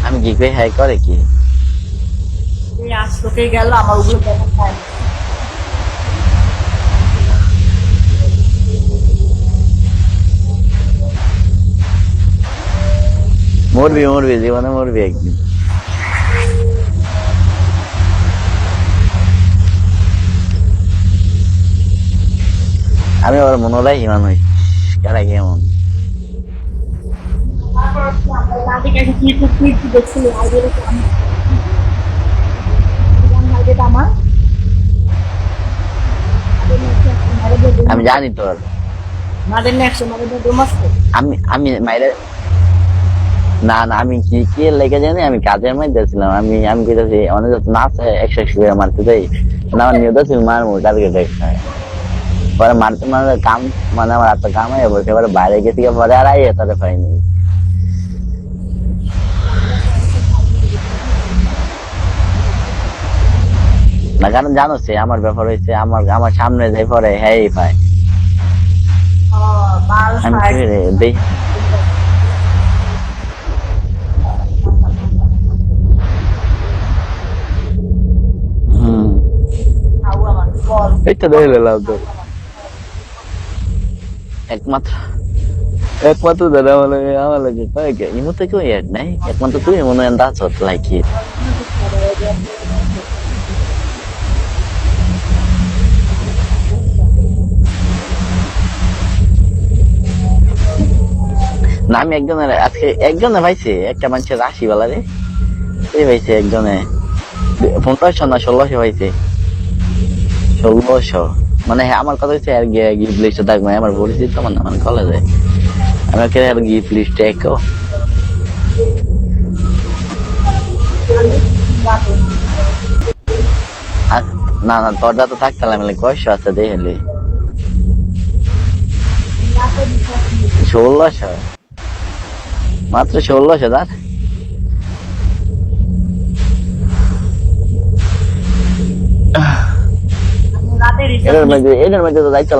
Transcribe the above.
আমি কি কই হ্যাঁ করে কি এই আজকে গেল আমার ওগুলো দেখা যায় না। মরবি মরবি জীবনে মরবি একদিন। আমি আবার মনে রাখি মানুষ কারা কেমন। তারপর হচ্ছে আমরা রাতে কাছে কি কি দেখছিল আইডিয়া আমি আইডিয়াটা আমার আমি জানি তোর মাদের নেক্সট মাদের বেডরুম আছে। আমি আমি মাইরে না না আমি কি কি লেগে জানি আমি কাজের মধ্যে ছিলাম আমি আমি কইতাছি অনেক যত না আছে 100 করে মারতে যাই না আমার নিয়ে যাচ্ছি মারমু টার্গেট একটা পরে মারতে মারতে কাম মানে আমার হাতে কাম হয়ে বসে এবারে বাইরে গেছি পরে আর আইয়ে তাদের পাইনি না কারণ জানো সে আমার ব্যাপার হয়েছে আমার আমার সামনে যাই পরে হ্যাঁ পায় মাল আমি ফাইট কই রে দেই খাও আমার বল এটা দেখে নিলাম তো একমাত্র একমাত্র দাদা আমার লাগে কয় কে ইমুতে কেউ এড নাই একমাত্র তুই মনে হয় দাঁত হত লাইকি না আমি একজনের আজকে একজনে পাইছে একটা মানুষের রাশিওয়ালা রে এই পাইছে একজনে 1500 না 1600 পাইছে 1600 মানে হ্যাঁ আমার কথা হচ্ছে আর গিফট লিস্টে থাকবে আমার পরিচিত আমার না মানে কলেজে আমাকে আর গিফট লিস্টে একো আর না না তোরটা তো থাকতাম আমি কয়শো আছে দেখলি 1600 মাত্র 16,000 রাতে রিচার্জ এটার মধ্যে তো যাইতাম